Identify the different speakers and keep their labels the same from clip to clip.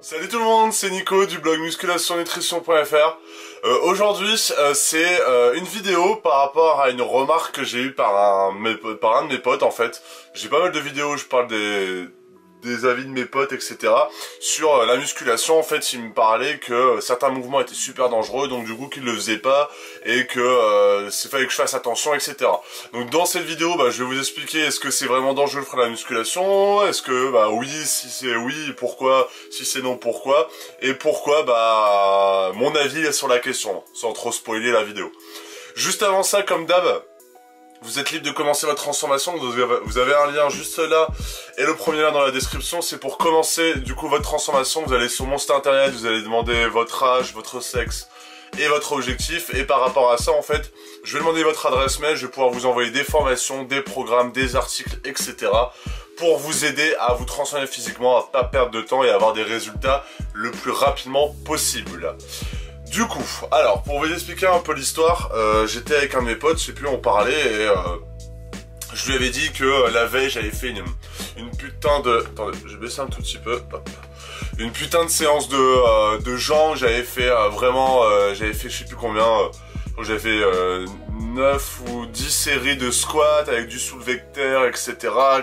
Speaker 1: Salut tout le monde, c'est Nico du blog musculationnutrition.fr. Aujourd'hui, c'est une vidéo par rapport à une remarque que j'ai eue par un de mes potes en fait. J'ai pas mal de vidéos où je parle des avis de mes potes, etc. Sur la musculation. En fait, il me parlait que certains mouvements étaient super dangereux, donc du coup qu'ils le faisaient pas et que fallait que je fasse attention, etc. Donc dans cette vidéo, je vais vous expliquer est-ce que c'est vraiment dangereux de faire la musculation, est-ce que oui, si c'est oui, pourquoi, si c'est non, pourquoi, et pourquoi mon avis est sur la question, sans trop spoiler la vidéo. Juste avant ça, comme d'hab, vous êtes libre de commencer votre transformation, vous avez un lien juste là, et le premier lien dans la description, c'est pour commencer du coup votre transformation. Vous allez sur mon site internet, vous allez demander votre âge, votre sexe et votre objectif, et par rapport à ça en fait, je vais demander votre adresse mail, je vais pouvoir vous envoyer des formations, des programmes, des articles, etc. pour vous aider à vous transformer physiquement, à pas perdre de temps et à avoir des résultats le plus rapidement possible. Du coup, alors, pour vous expliquer un peu l'histoire, j'étais avec un de mes potes, je sais plus, on parlait, et je lui avais dit que la veille, j'avais fait une putain de... Attendez, je vais baisser un tout petit peu, hop. Une putain de séance de jambes, j'avais fait j'avais fait je sais plus combien, j'avais fait 9 ou 10 séries de squats avec du soulevé de terre, etc.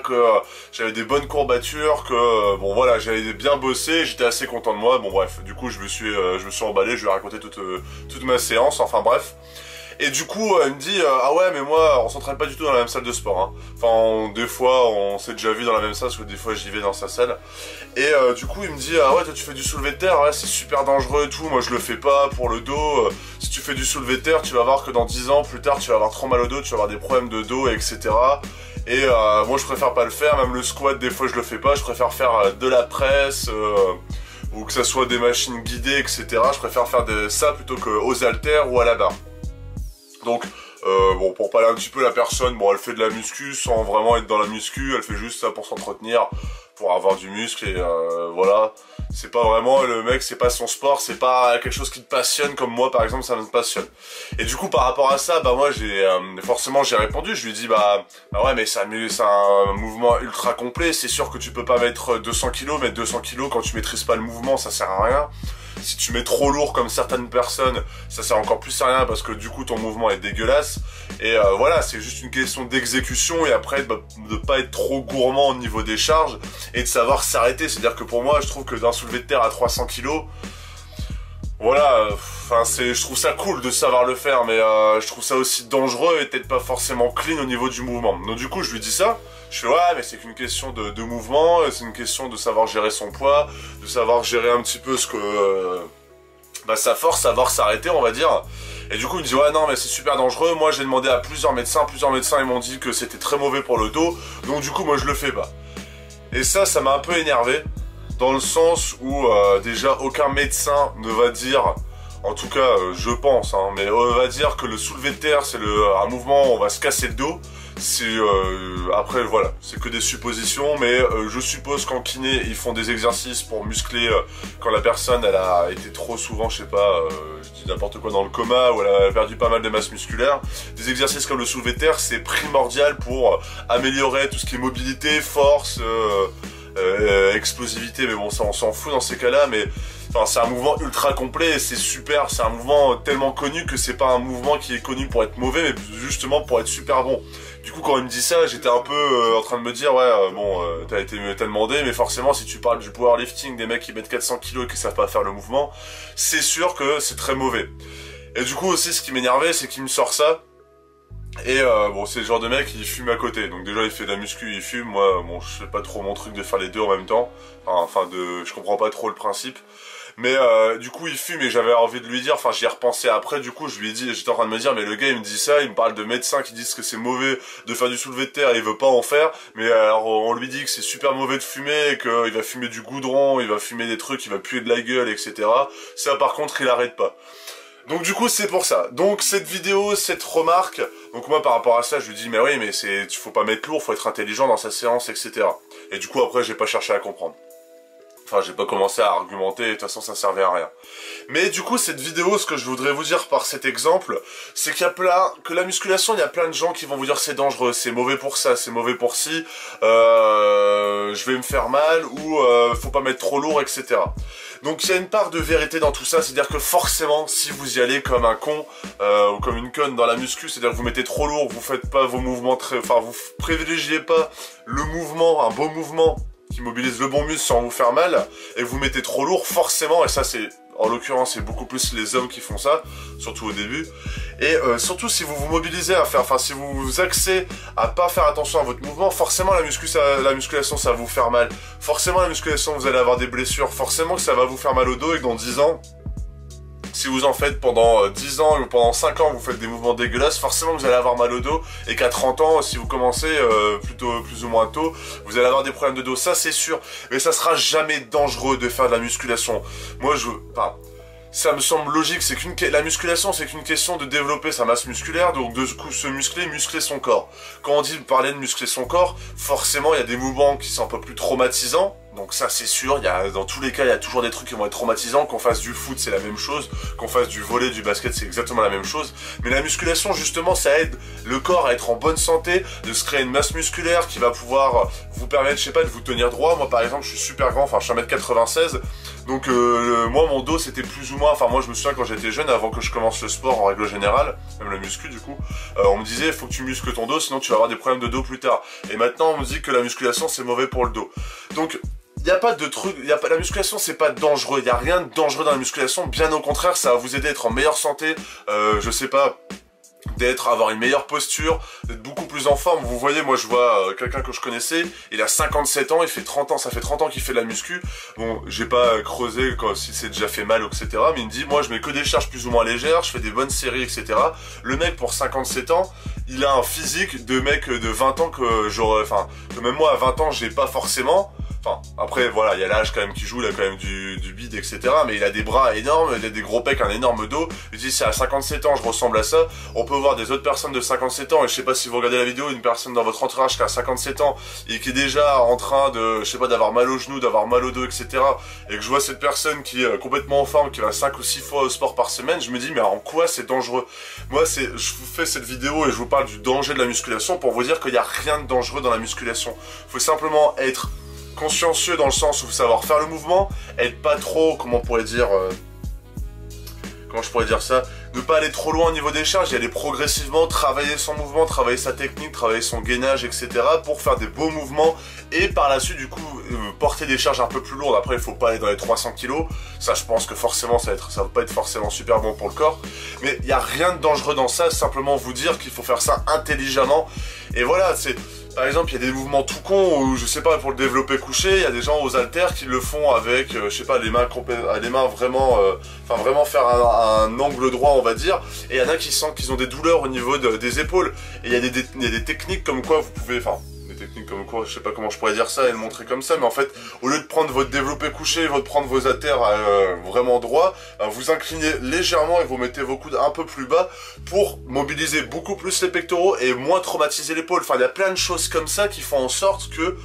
Speaker 1: Que j'avais des bonnes courbatures, que bon voilà, j'avais bien bossé, j'étais assez content de moi. Bon bref, du coup je me suis emballé, je lui ai raconté toute ma séance, enfin bref. Et du coup, il me dit ah ouais, mais moi, on s'entraîne pas du tout dans la même salle de sport. Hein. Enfin, des fois, on s'est déjà vu dans la même salle, parce que des fois, j'y vais dans sa salle. Et du coup, il me dit ah ouais, toi, tu fais du soulevé de terre, ouais, c'est super dangereux et tout. Moi, je le fais pas pour le dos. Si tu fais du soulevé de terre, tu vas voir que dans 10 ans plus tard, tu vas avoir trop mal au dos, tu vas avoir des problèmes de dos, etc. Et moi, je préfère pas le faire. Même le squat, des fois, je le fais pas. Je préfère faire de la presse. Ou que ça soit des machines guidées, etc. Je préfère faire de ça plutôt qu'aux haltères ou à la barre. Donc, bon, pour parler un petit peu la personne, bon, elle fait de la muscu sans vraiment être dans la muscu, elle fait juste ça pour s'entretenir, pour avoir du muscle, et voilà. C'est pas vraiment, le mec, c'est pas son sport, c'est pas quelque chose qui te passionne comme moi, par exemple, ça me passionne. Et du coup, par rapport à ça, moi, forcément, j'ai répondu, je lui ai dit, ouais, mais c'est un mouvement ultra complet, c'est sûr que tu peux pas mettre 200 kilos, mettre 200 kilos quand tu maîtrises pas le mouvement, ça sert à rien. Si tu mets trop lourd comme certaines personnes, ça sert encore plus à rien parce que du coup ton mouvement est dégueulasse. Et voilà, c'est juste une question d'exécution et après de pas être trop gourmand au niveau des charges et de savoir s'arrêter. C'est-à-dire que pour moi, je trouve que d'un soulevé de terre à 300 kg, voilà, je trouve ça cool de savoir le faire, mais je trouve ça aussi dangereux et peut-être pas forcément clean au niveau du mouvement. Donc du coup, je lui dis ça. Je fais ouais, mais c'est qu'une question de mouvement, c'est une question de savoir gérer son poids, de savoir gérer un petit peu ce que sa force, savoir s'arrêter, on va dire. Et du coup il me dit ouais non mais c'est super dangereux. Moi j'ai demandé à plusieurs médecins ils m'ont dit que c'était très mauvais pour le dos, donc du coup moi je le fais pas. Et ça m'a un peu énervé, dans le sens où déjà aucun médecin ne va dire, en tout cas je pense, hein, mais va dire que le soulevé de terre c'est un mouvement où on va se casser le dos. Après voilà, c'est que des suppositions, mais je suppose qu'en kiné ils font des exercices pour muscler quand la personne elle a été trop souvent, je sais pas, je dis n'importe quoi, dans le coma, ou elle a perdu pas mal de masse musculaire. Des exercices comme le soulevé de terre, c'est primordial pour améliorer tout ce qui est mobilité, force, explosivité, mais bon ça on s'en fout dans ces cas-là, mais enfin, c'est un mouvement ultra complet et c'est super, c'est un mouvement tellement connu que c'est pas un mouvement qui est connu pour être mauvais, mais justement pour être super bon. Du coup quand il me dit ça, j'étais un peu en train de me dire ouais t'as demandé, mais forcément si tu parles du powerlifting, des mecs qui mettent 400 kg et qui savent pas faire le mouvement, c'est sûr que c'est très mauvais. Et du coup aussi ce qui m'énervait, c'est qu'il me sort ça. Et bon, c'est le genre de mec qui fume à côté. Donc déjà il fait de la muscu, il fume. Moi bon, je sais pas trop mon truc de faire les deux en même temps. Je comprends pas trop le principe. Mais du coup il fume et j'avais envie de lui dire, j'y ai repensé après, du coup je lui ai dit, j'étais en train de me dire, mais le gars il me dit ça, il me parle de médecins qui disent que c'est mauvais de faire du soulevé de terre et il veut pas en faire, mais alors on lui dit que c'est super mauvais de fumer, et qu'il va fumer du goudron, il va fumer des trucs, il va puer de la gueule, etc. Ça par contre il arrête pas. Donc du coup c'est pour ça. Donc cette vidéo, cette remarque, donc moi par rapport à ça je lui dis mais oui mais faut pas mettre lourd, faut être intelligent dans sa séance, etc. Et du coup après j'ai pas cherché à comprendre. Enfin, j'ai pas commencé à argumenter, de toute façon ça servait à rien. Mais du coup, cette vidéo, ce que je voudrais vous dire par cet exemple, c'est qu'il y a que la musculation, il y a plein de gens qui vont vous dire c'est dangereux, c'est mauvais pour ça, c'est mauvais pour ci, je vais me faire mal, ou faut pas mettre trop lourd, etc. Donc il y a une part de vérité dans tout ça, c'est-à-dire que forcément, si vous y allez comme un con, ou comme une conne dans la muscu, c'est-à-dire que vous mettez trop lourd, vous faites pas vos mouvements vous privilégiez pas le mouvement, un beau mouvement, qui mobilise le bon muscle sans vous faire mal, et vous mettez trop lourd, forcément, et ça c'est, en l'occurrence, c'est beaucoup plus les hommes qui font ça, surtout au début, et surtout si vous vous mobilisez à faire, enfin si vous vous axez à pas faire attention à votre mouvement, forcément la musculation ça va vous faire mal, forcément la musculation vous allez avoir des blessures, forcément que ça va vous faire mal au dos, et que dans 10 ans, si vous en faites pendant 10 ans ou pendant 5 ans, vous faites des mouvements dégueulasses, forcément vous allez avoir mal au dos, et qu'à 30 ans, si vous commencez plus ou moins tôt, vous allez avoir des problèmes de dos, ça c'est sûr, mais ça sera jamais dangereux de faire de la musculation. Moi ça me semble logique, la musculation c'est qu'une question de développer sa masse musculaire, donc de se muscler son corps. Quand on dit parler de muscler son corps, forcément il y a des mouvements qui sont un peu plus traumatisants, donc ça c'est sûr, dans tous les cas il y a toujours des trucs qui vont être traumatisants, qu'on fasse du foot c'est la même chose, qu'on fasse du volley, du basket c'est exactement la même chose, mais la musculation justement ça aide le corps à être en bonne santé, de se créer une masse musculaire qui va pouvoir vous permettre, je sais pas, de vous tenir droit. Moi par exemple je suis super grand, enfin je suis 1m96, donc moi mon dos c'était plus ou moins, enfin moi je me souviens quand j'étais jeune, avant que je commence le sport en règle générale, même le muscu du coup, on me disait il faut que tu muscles ton dos sinon tu vas avoir des problèmes de dos plus tard, et maintenant on me dit que la musculation c'est mauvais pour le dos. Donc il n'y a pas de truc, la musculation c'est pas dangereux, il n'y a rien de dangereux dans la musculation, bien au contraire ça va vous aider à être en meilleure santé, je sais pas, avoir une meilleure posture, d'être beaucoup plus en forme. Vous voyez, moi je vois quelqu'un que je connaissais, il a 57 ans, il fait 30 ans, ça fait 30 ans qu'il fait de la muscu. Bon, j'ai pas creusé si c'est déjà fait mal, etc. Mais il me dit, moi je mets que des charges plus ou moins légères, je fais des bonnes séries, etc. Le mec pour 57 ans, il a un physique de mec de 20 ans que j'aurais, enfin, que même moi à 20 ans j'ai pas forcément. Enfin, après, voilà, il y a l'âge quand même qui joue, il a quand même du bide, etc. Mais il a des bras énormes, il a des gros pecs, un énorme dos. Je dis, si à 57 ans, je ressemble à ça, on peut voir des autres personnes de 57 ans, et je sais pas si vous regardez la vidéo, une personne dans votre entourage qui a 57 ans, et qui est déjà en train de, je sais pas, d'avoir mal aux genoux, d'avoir mal au dos, etc. Et que je vois cette personne qui est complètement en forme, qui va 5 ou 6 fois au sport par semaine, je me dis, mais en quoi c'est dangereux? Moi, je vous fais cette vidéo et je vous parle du danger de la musculation pour vous dire qu'il n'y a rien de dangereux dans la musculation. Il faut simplement être consciencieux dans le sens où savoir faire le mouvement, être pas trop, comment je pourrais dire ça, ne pas aller trop loin au niveau des charges, y aller progressivement, travailler son mouvement, travailler sa technique, travailler son gainage, etc. pour faire des beaux mouvements, et par la suite du coup porter des charges un peu plus lourdes. Après il faut pas aller dans les 300 kg, ça je pense que forcément ça va pas être forcément super bon pour le corps, mais il n'y a rien de dangereux dans ça, simplement vous dire qu'il faut faire ça intelligemment. Et voilà, par exemple, il y a des mouvements tout cons où, je sais pas, pour le développé couché, il y a des gens aux haltères qui le font avec, je sais pas, les mains vraiment, vraiment faire un angle droit, on va dire. Et il y en a qui sentent qu'ils ont des douleurs au niveau des épaules. Et il y a des techniques comme quoi vous pouvez, je sais pas comment je pourrais dire ça et le montrer comme ça, mais en fait, au lieu de prendre votre développé couché, de prendre vos haltères vraiment droits, vous inclinez légèrement et vous mettez vos coudes un peu plus bas pour mobiliser beaucoup plus les pectoraux et moins traumatiser l'épaule. Enfin, il y a plein de choses comme ça qui font en sorte que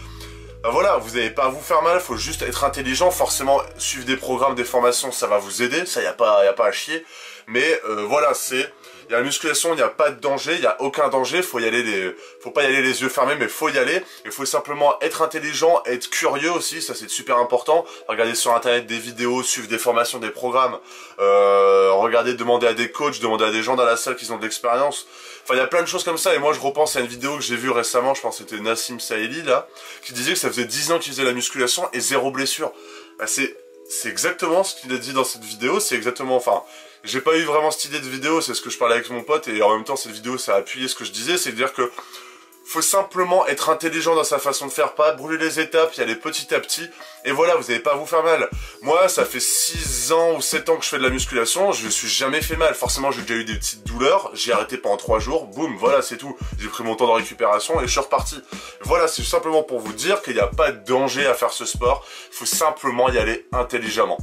Speaker 1: voilà, vous n'allez pas à vous faire mal, il faut juste être intelligent. Forcément, suivre des programmes, des formations, ça va vous aider, ça y a pas à chier. Mais voilà, il y a la musculation, il n'y a pas de danger, il n'y a aucun danger, faut pas y aller les yeux fermés, mais faut y aller. Il faut simplement être intelligent, être curieux aussi, ça c'est super important. Regarder sur internet des vidéos, suivre des formations, des programmes, regarder, demander à des coachs, demander à des gens dans la salle qui ont de l'expérience. Enfin, il y a plein de choses comme ça, et moi je repense à une vidéo que j'ai vue récemment, je pense que c'était Nassim Saïli là, qui disait que ça faisait 10 ans qu'il faisait la musculation et 0 blessure. Bah, c'est exactement ce qu'il a dit dans cette vidéo, c'est exactement, enfin, j'ai pas eu vraiment cette idée de vidéo, c'est ce que je parlais avec mon pote, et en même temps cette vidéo ça a appuyé ce que je disais, c'est de dire que faut simplement être intelligent dans sa façon de faire, pas brûler les étapes, y aller petit à petit, et voilà, vous n'allez pas à vous faire mal. Moi, ça fait 6 ans ou 7 ans que je fais de la musculation, je me suis jamais fait mal. Forcément, j'ai déjà eu des petites douleurs, j'ai arrêté pendant 3 jours, boum, voilà, c'est tout. J'ai pris mon temps de récupération et je suis reparti. Voilà, c'est simplement pour vous dire qu'il n'y a pas de danger à faire ce sport, il faut simplement y aller intelligemment.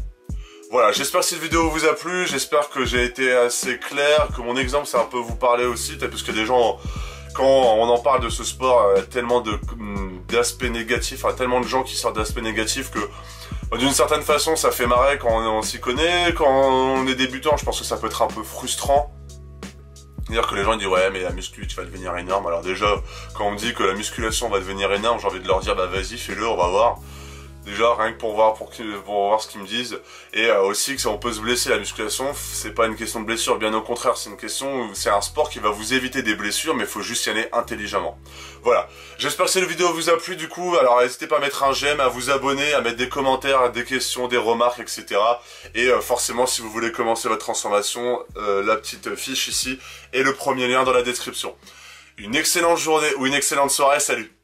Speaker 1: Voilà, j'espère que cette vidéo vous a plu, j'espère que j'ai été assez clair, que mon exemple ça a un peu vous parler aussi, peut-être parce que des gens, quand on en parle de ce sport, tellement d'aspects négatifs, tellement de gens qui sortent d'aspects négatifs que D'une certaine façon, ça fait marrer quand on s'y connaît. Quand on est débutant, je pense que ça peut être un peu frustrant. C'est-à-dire que les gens ils disent ouais mais la muscu tu vas devenir énorme. Alors déjà quand on me dit que la musculation va devenir énorme, j'ai envie de leur dire bah vas-y fais-le, on va voir. Déjà rien que pour voir ce qu'ils me disent. Et aussi que si on peut se blesser, la musculation c'est pas une question de blessure, bien au contraire c'est une question, c'est un sport qui va vous éviter des blessures, mais il faut juste y aller intelligemment. Voilà, j'espère que cette vidéo vous a plu du coup, alors n'hésitez pas à mettre un j'aime, à vous abonner, à mettre des commentaires, des questions, des remarques, etc. Et forcément si vous voulez commencer votre transformation, la petite fiche ici et le premier lien dans la description. Une excellente journée ou une excellente soirée, salut!